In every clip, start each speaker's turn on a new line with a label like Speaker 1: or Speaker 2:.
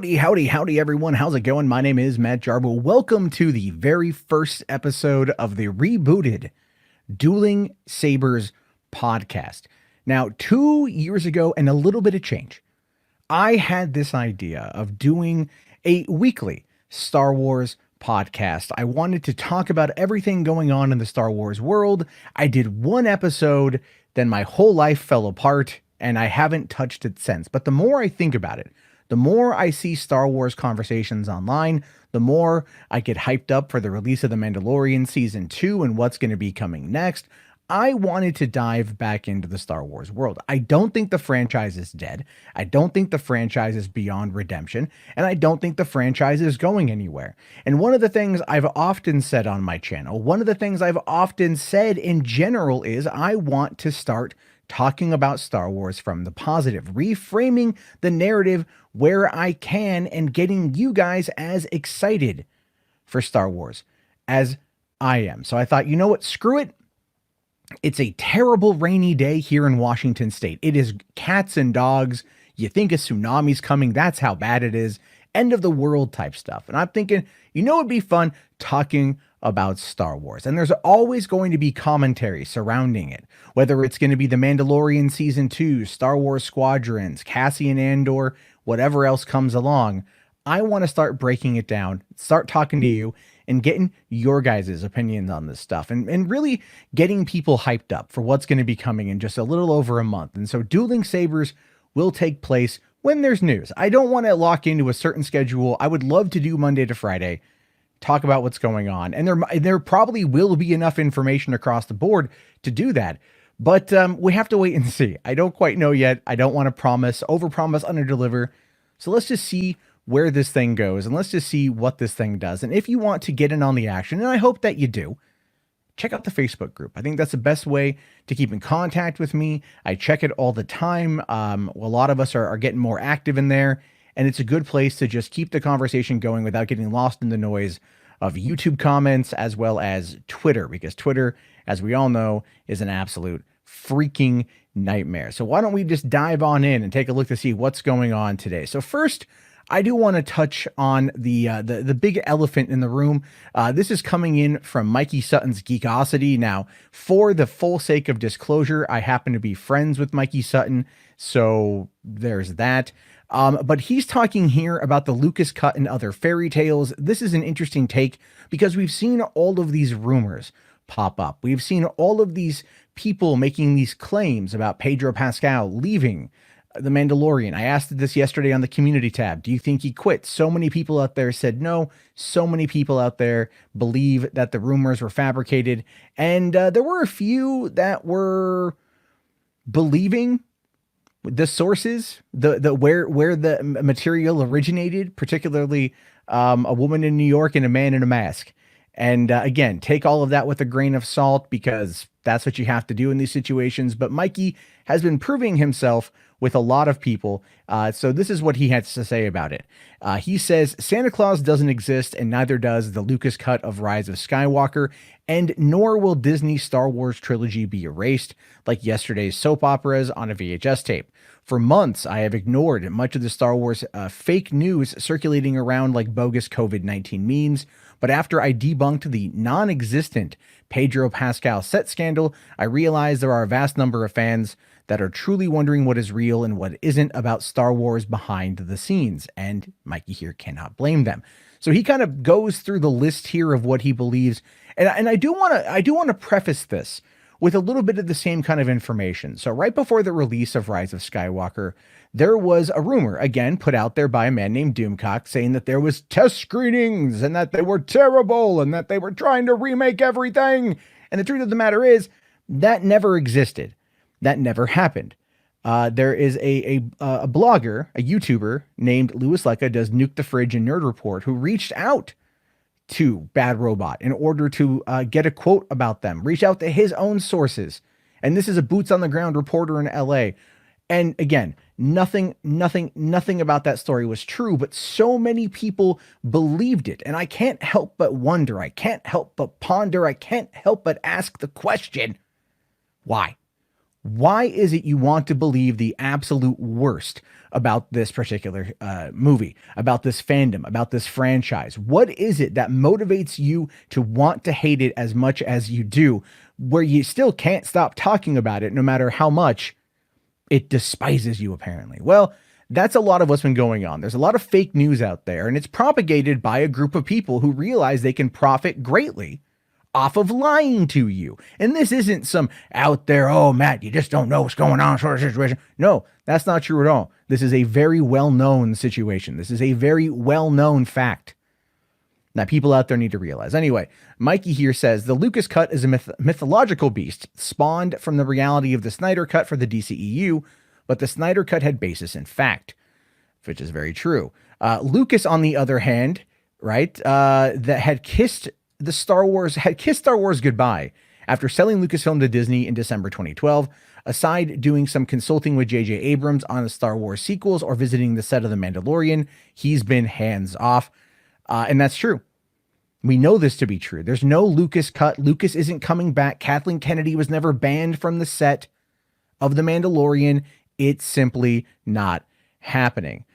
Speaker 1: Howdy, everyone. How's it going? My name is Matt Jarbo. Welcome to the very first episode of the rebooted Dueling Sabers podcast. Now, 2 years ago and a little bit of change, I had this idea of doing a weekly Star Wars podcast. I wanted to talk about everything going on in the Star Wars world. I did one episode, then my whole life fell apart, and I haven't touched it since. But the more I think about it, the more I see Star Wars conversations online, the more I get hyped up for the release of The Mandalorian Season 2 and what's going to be coming next. I wanted to dive back into the Star Wars world. I don't think the franchise is dead. I don't think the franchise is beyond redemption. And I don't think the franchise is going anywhere. And one of the things I've often said on my channel, one of the things I've often said in general is I want to start talking about Star Wars from the positive, reframing the narrative where I can and getting you guys as excited for Star Wars as I am. So I thought, you know what? Screw it. It's a terrible rainy day here in Washington State. It is cats and dogs. You think a tsunami's coming. That's how bad it is. End of the world type stuff. And I'm thinking, you know, it'd be fun talking about Star Wars. And there's always going to be commentary surrounding it, whether it's going to be The Mandalorian Season 2, Star Wars Squadrons, Cassian Andor, whatever else comes along. I want to start breaking it down, start talking to you and getting your guys' opinions on this stuff and really getting people hyped up for what's going to be coming in just a little over a month. And so Dueling Sabers will take place when there's news. I don't want to lock into a certain schedule. I would love to do Monday to Friday, talk about what's going on. And there probably will be enough information across the board to do that. But we have to wait and see. I don't quite know yet. I don't want to promise, overpromise, underdeliver. So let's just see where this thing goes and let's just see what this thing does. And if you want to get in on the action, and I hope that you do, check out the Facebook group. I think that's the best way to keep in contact with me. I check it all the time. A lot of us are getting more active in there, and it's a good place to just keep the conversation going without getting lost in the noise of YouTube comments as well as Twitter, because Twitter, as we all know, is an absolute freaking nightmare. So why don't we just dive on in and take a look to see what's going on today. So first, I do want to touch on the big elephant in the room. This is coming in from Mikey Sutton's Geekosity. Now, for the full sake of disclosure, I happen to be friends with Mikey Sutton, so there's that. But he's talking here about the Lucas cut and other fairy tales. This is an interesting take because we've seen all of these rumors pop up. We've seen all of these people making these claims about Pedro Pascal leaving The Mandalorian. I asked this yesterday on the community tab. Do you think he quit? So many people out there said no. So many people out there believe that the rumors were fabricated. And there were a few that were believing the sources, where the material originated, particularly a woman in New York and a man in a mask. And again, take all of that with a grain of salt because that's what you have to do in these situations. But Mikey has been proving himself with a lot of people. So this is what he has to say about it. He says, Santa Claus doesn't exist, and neither does the Lucas cut of Rise of Skywalker, and nor will Disney's Star Wars trilogy be erased like yesterday's soap operas on a VHS tape. For months, I have ignored much of the Star Wars fake news circulating around like bogus COVID-19 memes. But after I debunked the non-existent Pedro Pascal set scandal, I realized there are a vast number of fans that are truly wondering what is real and what isn't about Star Wars behind the scenes. And Mikey here cannot blame them. So he kind of goes through the list here of what he believes. And I do want to preface this with a little bit of the same kind of information. So right before the release of Rise of Skywalker, there was a rumor, again, put out there by a man named Doomcock, saying that there was test screenings and that they were terrible and that they were trying to remake everything. And the truth of the matter is that never existed. That never happened. There is a blogger, a YouTuber named Louis Lecca, does Nuke the Fridge and Nerd Report, who reached out to Bad Robot in order to get a quote about them, reach out to his own sources. And this is a boots on the ground reporter in LA. And again, nothing about that story was true, but so many people believed it. And I can't help but wonder, I can't help but ponder, I can't help but ask the question, why? Why is it you want to believe the absolute worst about this particular movie, about this fandom, about this franchise? What is it that motivates you to want to hate it as much as you do, where you still can't stop talking about it no matter how much it despises you, apparently? Well, that's a lot of what's been going on. There's a lot of fake news out there, and it's propagated by a group of people who realize they can profit greatly off of lying to you. And this isn't some out there, oh, Matt, you just don't know what's going on sort of situation. No, that's not true at all. This is a very well-known situation. This is a very well-known fact that people out there need to realize. Anyway, Mikey here says, the Lucas cut is a mythological beast spawned from the reality of the Snyder cut for the DCEU, but the Snyder cut had basis in fact, which is very true. Lucas, on the other hand, right, that had kissed Star Wars goodbye after selling Lucasfilm to Disney in December 2012. Aside doing some consulting with J.J. Abrams on the Star Wars sequels or visiting the set of The Mandalorian, he's been hands off. And that's true. We know this to be true. There's no Lucas cut. Lucas isn't coming back. Kathleen Kennedy was never banned from the set of The Mandalorian. It's simply not happening.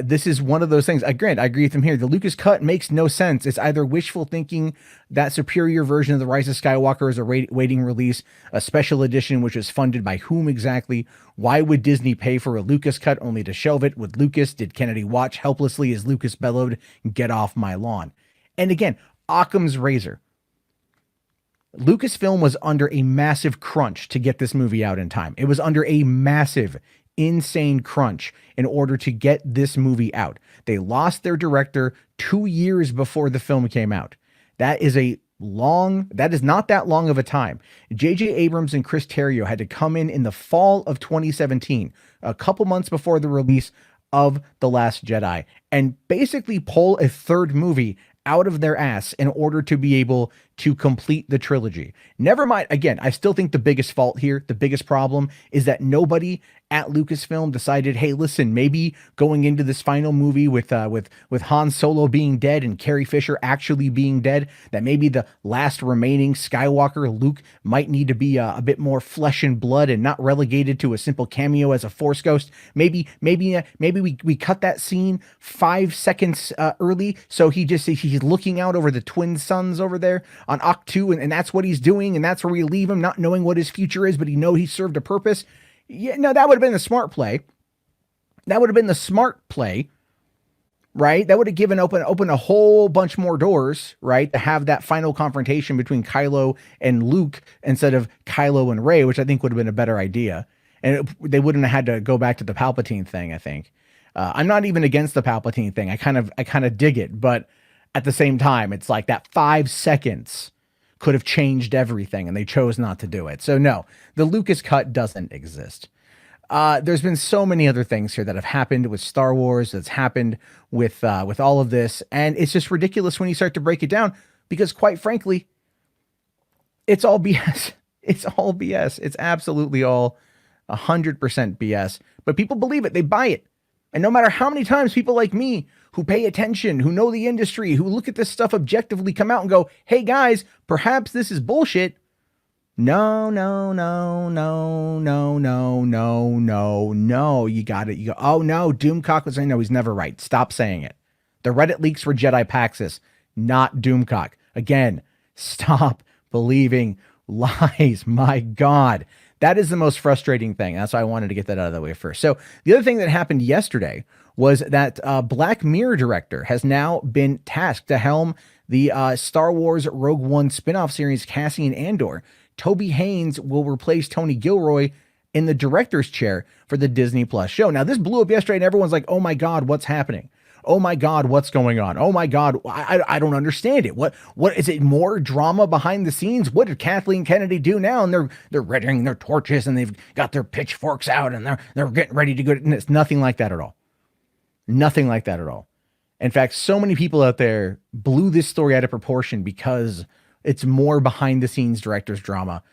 Speaker 1: This is one of those things. Granted, I agree with him here. The Lucas cut makes no sense. It's either wishful thinking that superior version of The Rise of Skywalker is a waiting release, a special edition, which is funded by whom exactly? Why would Disney pay for a Lucas cut only to shelve it with Lucas? Did Kennedy watch helplessly as Lucas bellowed, "Get off my lawn"? And again, Occam's razor. Lucasfilm was under a massive crunch to get this movie out in time. It was under a massive, insane crunch in order to get this movie out. They lost their director 2 years before the film came out. That is not that long of a time. J.J. Abrams and Chris Terrio had to come in the fall of 2017, a couple months before the release of The Last Jedi, and basically pull a third movie out of their ass in order to be able to complete the trilogy. Never mind. Again, I still think the biggest fault here, the biggest problem, is that nobody at Lucasfilm decided, hey, listen, maybe going into this final movie with Han Solo being dead and Carrie Fisher actually being dead, that maybe the last remaining Skywalker, Luke, might need to be a bit more flesh and blood and not relegated to a simple cameo as a Force ghost. Maybe we cut that scene 5 seconds early, so he's looking out over the twin suns over there on Octu, and that's what he's doing, and that's where we leave him, not knowing what his future is, but he served a purpose. Yeah, no, that would have been the smart play. That would have been the smart play, right? That would have open a whole bunch more doors, right? To have that final confrontation between Kylo and Luke instead of Kylo and Rey, which I think would have been a better idea. And they wouldn't have had to go back to the Palpatine thing, I think. I'm not even against the Palpatine thing. I kind of dig it, but at the same time, it's like that 5 seconds could have changed everything, and they chose not to do it. So no, the Lucas cut doesn't exist. There's been so many other things here that have happened with Star Wars, that's happened with all of this, and it's just ridiculous when you start to break it down, because quite frankly, it's all BS. It's all BS. It's absolutely all 100% BS, but people believe it. They buy it. And no matter how many times people like me who pay attention, who know the industry, who look at this stuff objectively come out and go, hey guys, perhaps this is bullshit. No. You got it. You go, oh no, Doomcock was saying, no, he's never right. Stop saying it. The Reddit leaks were Jedi Paxis, not Doomcock. Again, stop believing lies. My God. That is the most frustrating thing. That's why I wanted to get that out of the way first. So the other thing that happened yesterday was that Black Mirror director has now been tasked to helm the Star Wars Rogue One spinoff series Cassian Andor. Toby Haynes will replace Tony Gilroy in the director's chair for the Disney Plus show. Now, this blew up yesterday, and everyone's like, oh my God, what's happening? Oh my God, what's going on? Oh my God, I don't understand it. What is it? More drama behind the scenes? What did Kathleen Kennedy do now? And they're rendering their torches, and they've got their pitchforks out, and they're getting ready to go. And it's nothing like that at all. Nothing like that at all. In fact, so many people out there blew this story out of proportion because it's more behind the scenes director's drama.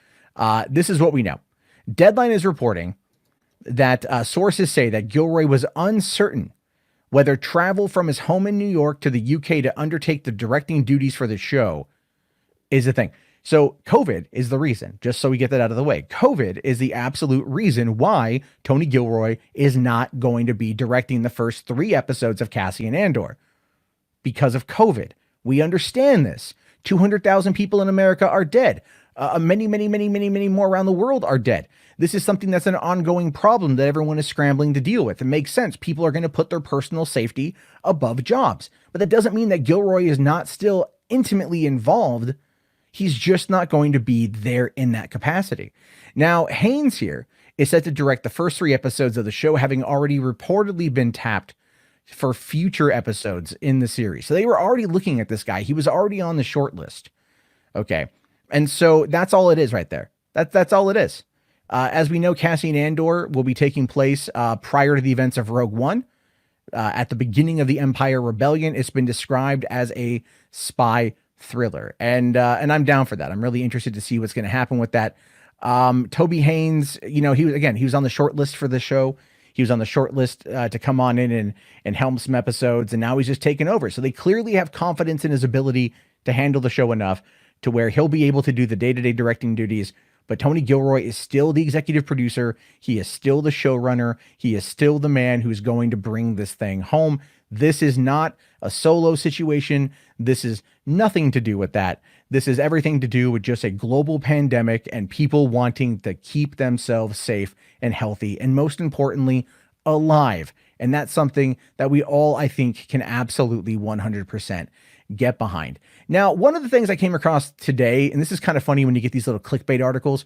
Speaker 1: This is what we know. Deadline is reporting that sources say that Gilroy was uncertain whether travel from his home in New York to the UK to undertake the directing duties for the show is a thing. So COVID is the reason, just so we get that out of the way. COVID is the absolute reason why Tony Gilroy is not going to be directing the first 3 episodes of Cassian Andor, because of COVID. We understand this. 200,000 people in America are dead. Many more around the world are dead. This is something that's an ongoing problem that everyone is scrambling to deal with. It makes sense. People are going to put their personal safety above jobs. But that doesn't mean that Gilroy is not still intimately involved. He's just not going to be there in that capacity. Now, Haynes here is set to direct the first 3 episodes of the show, having already reportedly been tapped for future episodes in the series. So they were already looking at this guy. He was already on the short list. Okay. And so that's all it is right there. That's all it is. As we know, Cassian Andor will be taking place prior to the events of Rogue One. At the beginning of the Empire Rebellion, it's been described as a spy thriller. And I'm down for that. I'm really interested to see what's going to happen with that. Toby Haynes, he was on the short list for the show. He was on the short list to come on in and helm some episodes, and now he's just taken over. So they clearly have confidence in his ability to handle the show enough to where he'll be able to do the day-to-day directing duties. But Tony Gilroy is still the executive producer. He is still the showrunner. He is still the man who's going to bring this thing home. This is not a solo situation. This is nothing to do with that. This is everything to do with just a global pandemic and people wanting to keep themselves safe and healthy, and most importantly, alive. And that's something that we all, I think, can absolutely 100% get behind. Now, one of the things I came across today, and this is kind of funny when you get these little clickbait articles,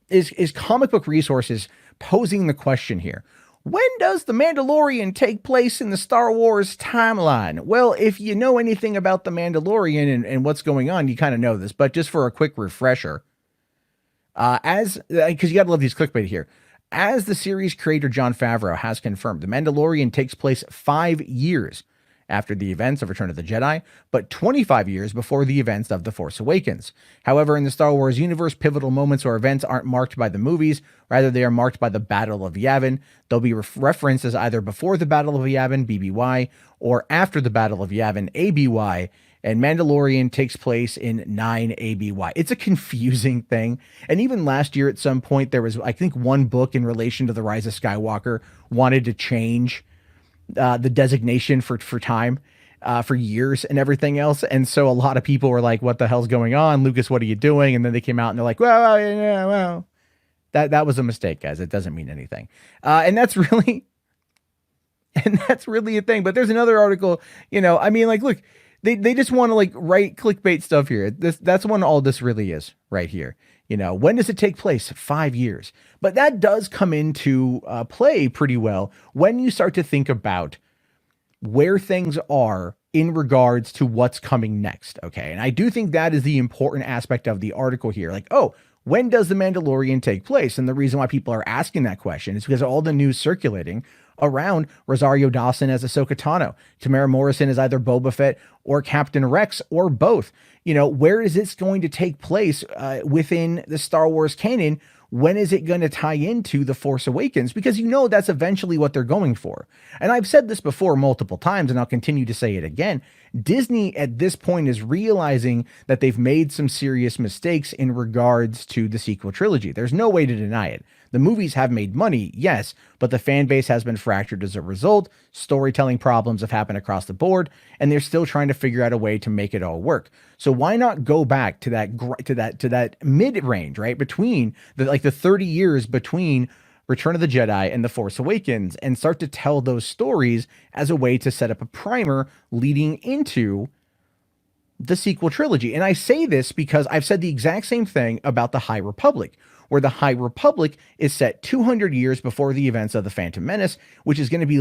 Speaker 1: is Comic Book Resources posing the question here. When does The Mandalorian take place in the Star Wars timeline? Well, if you know anything about The Mandalorian and what's going on, you kind of know this, but just for a quick refresher, because you got to love these clickbait here. As the series creator Jon Favreau has confirmed, The Mandalorian takes place 5 years after the events of Return of the Jedi, but 25 years before the events of The Force Awakens. However, in the Star Wars universe, pivotal moments or events aren't marked by the movies. Rather, they are marked by the Battle of Yavin. They'll be referenced as either before the Battle of Yavin, BBY, or after the Battle of Yavin, ABY, and Mandalorian takes place in 9 ABY. It's a confusing thing. And even last year at some point, there was, I think, one book in relation to The Rise of Skywalker wanted to change the designation for time for years and everything else. And so a lot of people were like, what the hell's going on? Lucas, what are you doing? And then they came out and they're like, well, that was a mistake, guys. It doesn't mean anything. And that's really a thing. But there's another article, look, they just want to write clickbait stuff here. That's when all this really is right here. When does it take place? 5 years. But that does come into play pretty well when you start to think about where things are in regards to what's coming next. Okay. And I do think that is the important aspect of the article here. When does The Mandalorian take place? And the reason why people are asking that question is because of all the news circulating around Rosario Dawson as Ahsoka Tano, Tamara Morrison as either Boba Fett or Captain Rex or both. Where is this going to take place within the Star Wars canon? When is it going to tie into The Force Awakens? Because that's eventually what they're going for. And I've said this before multiple times, and I'll continue to say it again. Disney at this point is realizing that they've made some serious mistakes in regards to the sequel trilogy. There's no way to deny it. The movies have made money, yes, but the fan base has been fractured as a result. Storytelling problems have happened across the board, and they're still trying to figure out a way to make it all work. So why not go back to that mid range, right? Between the 30 years between Return of the Jedi and The Force Awakens, and start to tell those stories as a way to set up a primer leading into the sequel trilogy. And I say this because I've said the exact same thing about the High Republic, where the High Republic is set 200 years before the events of the Phantom Menace, which is going to be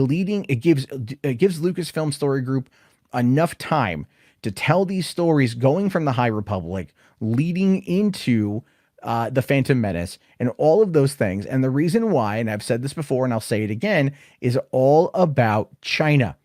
Speaker 1: it gives Lucasfilm Story Group enough time to tell these stories going from the High Republic leading into the Phantom Menace and all of those things. And the reason why, and I've said this before and I'll say it again, is all about China.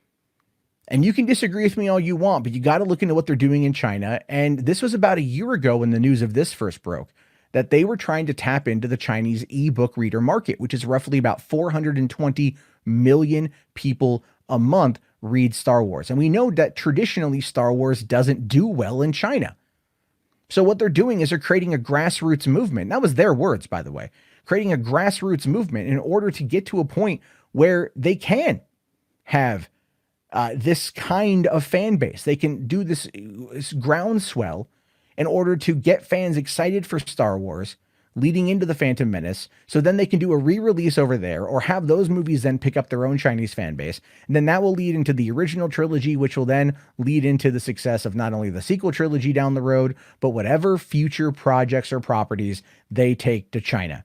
Speaker 1: And you can disagree with me all you want, but you got to look into what they're doing in China. And this was about a year ago when the news of this first broke, that they were trying to tap into the Chinese ebook reader market, which is roughly about 420 million people a month read Star Wars. And we know that traditionally Star Wars doesn't do well in China. So what they're doing is they're creating a grassroots movement. That was their words, by the way, creating a grassroots movement in order to get to a point where they can have this kind of fan base. They can do this groundswell in order to get fans excited for Star Wars leading into the Phantom Menace. So then they can do a re-release over there, or have those movies then pick up their own Chinese fan base. And then that will lead into the original trilogy, which will then lead into the success of not only the sequel trilogy down the road, but whatever future projects or properties they take to China.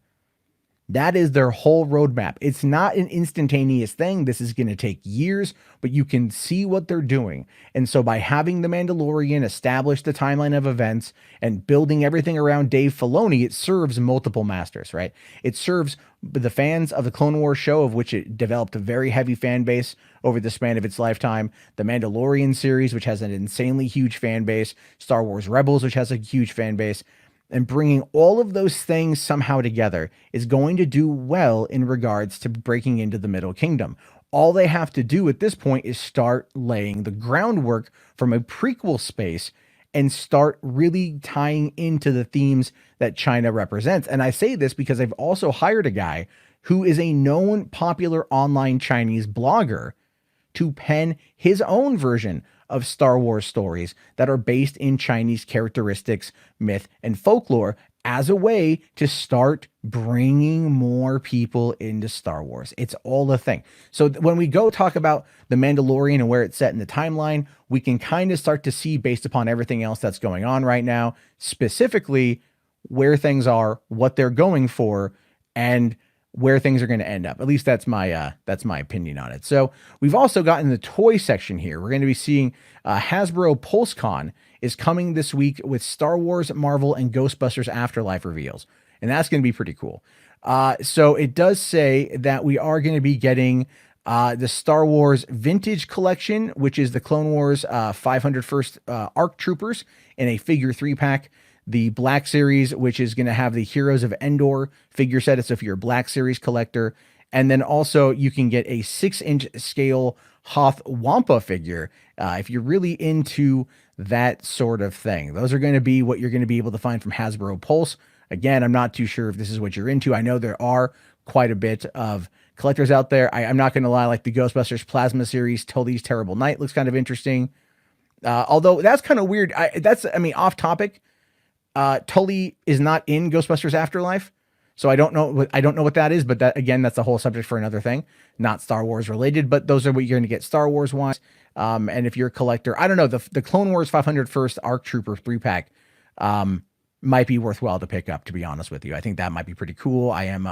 Speaker 1: That is their whole roadmap. It's not an instantaneous thing. This is going to take years, but you can see what they're doing. And so by having The Mandalorian establish the timeline of events and building everything around Dave Filoni, it serves multiple masters, right? It serves the fans of the Clone Wars show, of which it developed a very heavy fan base over the span of its lifetime. The Mandalorian series, which has an insanely huge fan base. Star Wars Rebels, which has a huge fan base. And bringing all of those things somehow together is going to do well in regards to breaking into the Middle Kingdom. All they have to do at this point is start laying the groundwork from a prequel space and start really tying into the themes that China represents. And I say this because I've also hired a guy who is a known popular online Chinese blogger to pen his own version of Star Wars stories that are based in Chinese characteristics, myth, and folklore as a way to start bringing more people into Star Wars. It's all a thing. So when we go talk about The Mandalorian and where it's set in the timeline, we can kind of start to see, based upon everything else that's going on right now, specifically where things are, what they're going for, and where things are going to end up. At least that's my opinion on it. So we've also gotten the toy section here. We're going to be seeing Hasbro Pulse Con is coming this week with Star Wars, Marvel, and Ghostbusters Afterlife reveals. And that's going to be pretty cool. So it does say that we are going to be getting the Star Wars Vintage Collection, which is the Clone Wars 501st ARC Troopers in a figure 3-pack. The Black Series, which is going to have the Heroes of Endor figure set. It's if you're a Black Series collector. And then also you can get a 6-inch scale Hoth Wampa figure if you're really into that sort of thing. Those are going to be what you're going to be able to find from Hasbro Pulse. Again, I'm not too sure if this is what you're into. I know there are quite a bit of collectors out there. I'm not going to lie, like the Ghostbusters Plasma Series, Tully's Terrible Night looks kind of interesting. Although that's kind of weird. Off topic. Tully is not in Ghostbusters Afterlife, so I don't know what that is, but that's a whole subject for another thing, not Star Wars related, but those are what you're going to get Star Wars wise. And if you're a collector, I don't know, the Clone Wars 501st ARC Trooper 3-pack, might be worthwhile to pick up, to be honest with you. I think that might be pretty cool. I am,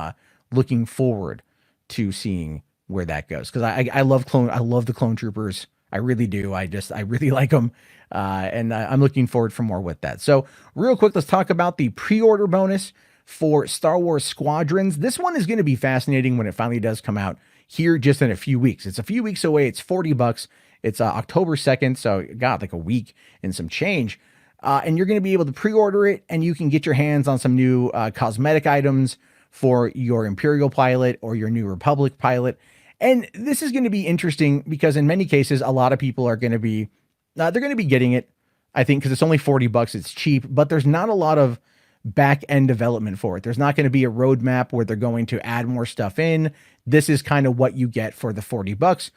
Speaker 1: looking forward to seeing where that goes. Cause I love the Clone Troopers. I really do. I really like them. And I'm looking forward for more with that. So real quick, let's talk about the pre-order bonus for Star Wars Squadrons. This one is going to be fascinating when it finally does come out here just in a few weeks. It's a few weeks away. It's $40. It's October 2nd. So got like a week and some change. And you're going to be able to pre-order it, and you can get your hands on some new cosmetic items for your Imperial pilot or your New Republic pilot. And this is going to be interesting because in many cases, a lot of people are going to be, they're going to be getting it, I think, because it's only $40. It's cheap, but there's not a lot of back end development for it. There's not going to be a roadmap where they're going to add more stuff in. This is kind of what you get for the $40,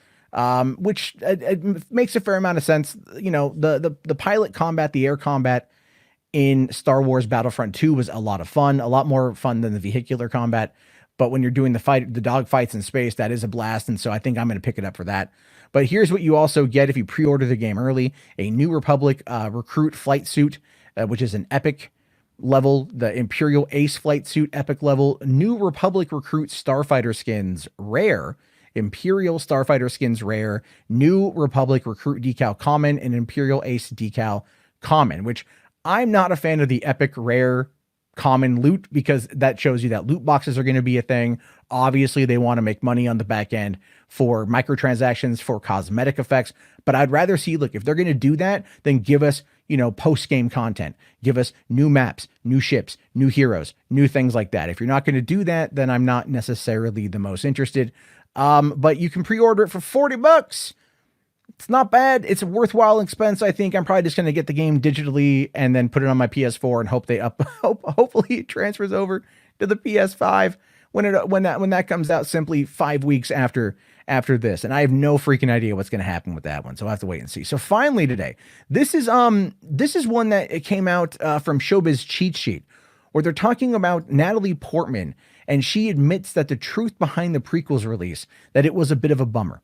Speaker 1: which it makes a fair amount of sense. You know, the pilot combat, the air combat in Star Wars Battlefront 2 was a lot of fun, a lot more fun than the vehicular combat. But when you're doing the dog fights in space, that is a blast. And so I think I'm going to pick it up for that. But here's what you also get if you pre-order the game early: a New Republic recruit flight suit, which is an epic level, the Imperial Ace flight suit epic level, New Republic recruit starfighter skins rare, Imperial starfighter skins rare, New Republic recruit decal common, and Imperial Ace decal common, which I'm not a fan of the epic rare common loot, because that shows you that loot boxes are going to be a thing. Obviously they want to make money on the back end for microtransactions, for cosmetic effects, but I'd rather see, look, if they're going to do that, then give us, post-game content, give us new maps, new ships, new heroes, new things like that. If you're not going to do that, then I'm not necessarily the most interested. But you can pre-order it for $40. It's not bad. It's a worthwhile expense. I think I'm probably just going to get the game digitally and then put it on my PS4 and hopefully it transfers over to the PS5 when that comes out simply 5 weeks after this. And I have no freaking idea what's going to happen with that one. So I'll have to wait and see. So finally today, this is one that it came out from Showbiz Cheat Sheet, where they're talking about Natalie Portman, and she admits that the truth behind the prequels release, that it was a bit of a bummer.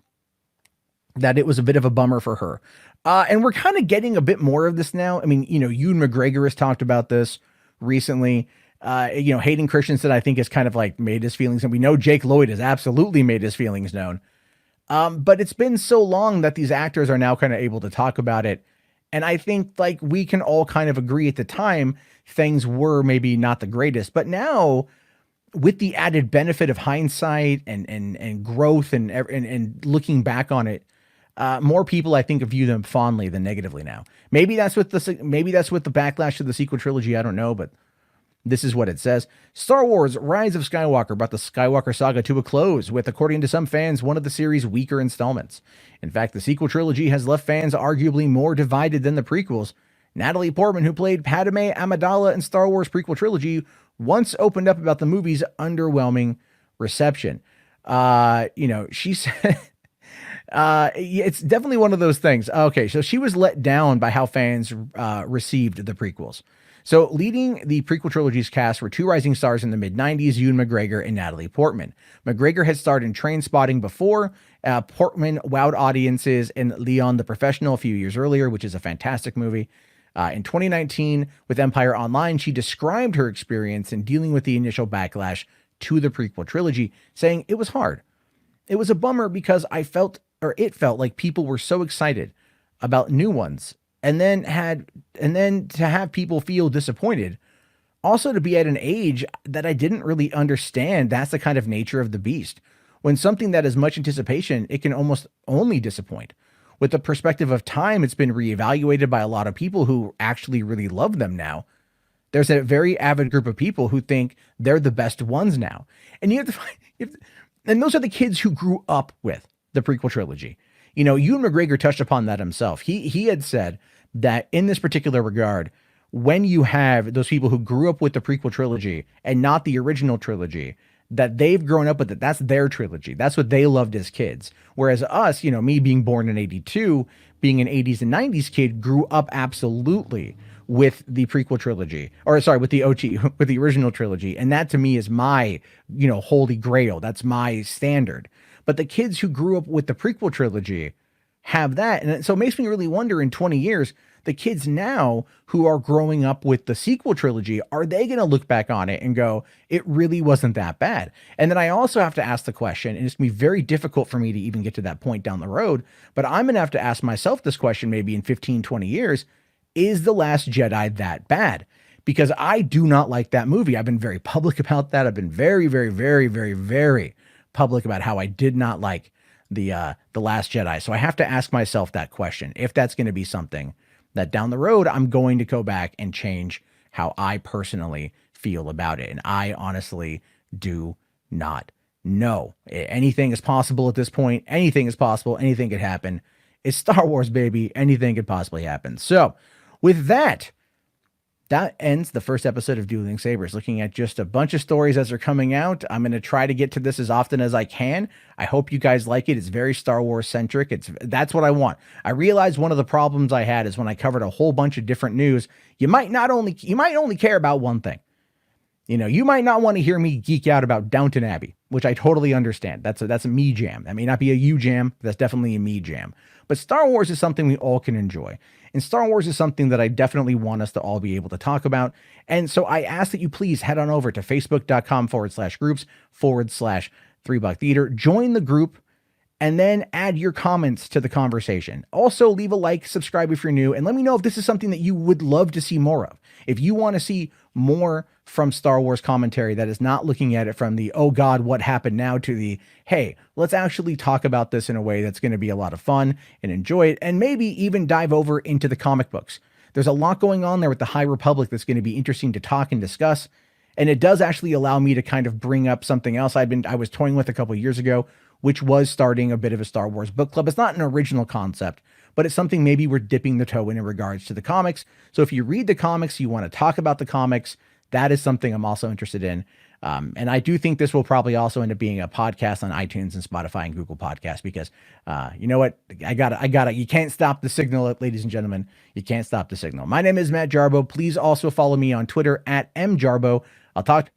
Speaker 1: For her. And we're kind of getting a bit more of this now. I mean, Ewan McGregor has talked about this recently. Hayden Christensen, I think, has kind of like made his feelings, and we know Jake Lloyd has absolutely made his feelings known. But it's been so long that these actors are now kind of able to talk about it. And I think like we can all kind of agree at the time things were maybe not the greatest, but now with the added benefit of hindsight and growth and looking back on it, more people I think view them fondly than negatively now. Maybe that's with the backlash to the sequel trilogy. I don't know, but this is what it says. Star Wars Rise of Skywalker brought the Skywalker saga to a close with, according to some fans, one of the series' weaker installments. In fact, the sequel trilogy has left fans arguably more divided than the prequels. Natalie Portman, who played Padme Amidala in Star Wars prequel trilogy, once opened up about the movie's underwhelming reception. She said... it's definitely one of those things. Okay, so she was let down by how fans received the prequels. So leading the prequel trilogy's cast were two rising stars in the mid-90s, Ewan McGregor and Natalie Portman. McGregor had starred in Trainspotting before. Portman wowed audiences in Leon the Professional a few years earlier, which is a fantastic movie. In 2019, with Empire Online, she described her experience in dealing with the initial backlash to the prequel trilogy, saying it was hard. It was a bummer because it felt like people were so excited about new ones, and then to have people feel disappointed. Also, to be at an age that I didn't really understand, that's the kind of nature of the beast. When something that has much anticipation, it can almost only disappoint. With the perspective of time, it's been reevaluated by a lot of people who actually really love them now. There's a very avid group of people who think they're the best ones now. And and those are the kids who grew up with the prequel trilogy. Ewan McGregor touched upon that himself. He had said that in this particular regard, when you have those people who grew up with the prequel trilogy and not the original trilogy, that they've grown up with it, that's their trilogy. That's what they loved as kids. Whereas us, me being born in 82, being an 80s and 90s kid, grew up absolutely with the prequel trilogy, with the with the original trilogy. And that to me is my, holy grail. That's my standard. But the kids who grew up with the prequel trilogy have that. And so it makes me really wonder, in 20 years, the kids now who are growing up with the sequel trilogy, are they going to look back on it and go, it really wasn't that bad? And then I also have to ask the question, and it's going to be very difficult for me to even get to that point down the road, but I'm going to have to ask myself this question maybe in 15, 20 years, is The Last Jedi that bad? Because I do not like that movie. I've been very public about that. I've been very, very, very, very, very public about how I did not like the Last Jedi. So I have to ask myself that question, if that's going to be something that down the road I'm going to go back and change how I personally feel about it. And I honestly do not know. Anything is possible at this point. Anything is possible. Anything could happen. It's Star Wars, baby. Anything could possibly happen. So with that ends the first episode of Dueling Sabers, looking at just a bunch of stories as they're coming out. I'm going to try to get to this as often as I can. I hope you guys like it. It's very Star Wars centric. That's what I want. I realized one of the problems I had is when I covered a whole bunch of different news, you might only care about one thing. You might not want to hear me geek out about Downton Abbey, which I totally understand. That's a me jam. That may not be a you jam, but that's definitely a me jam. But Star Wars is something we all can enjoy. And Star Wars is something that I definitely want us to all be able to talk about. And so I ask that you please head on over to facebook.com/groups/3buck theater, join the group, and then add your comments to the conversation. Also, leave a like, subscribe if you're new, and let me know if this is something that you would love to see more of. If you want to see more from Star Wars commentary that is not looking at it from the, oh God, what happened now, to the, hey, let's actually talk about this in a way that's going to be a lot of fun and enjoy it, and maybe even dive over into the comic books. There's a lot going on there with the High Republic that's going to be interesting to talk and discuss. And it does actually allow me to kind of bring up something else I was toying with a couple of years ago, which was starting a bit of a Star Wars book club. It's not an original concept, but it's something maybe we're dipping the toe in regards to the comics. So if you read the comics, you want to talk about the comics, that is something I'm also interested in. And I do think this will probably also end up being a podcast on iTunes and Spotify and Google Podcasts because, you know what? I gotta, you can't stop the signal, ladies and gentlemen. You can't stop the signal. My name is Matt Jarbo. Please also follow me on Twitter at mjarbo. I'll talk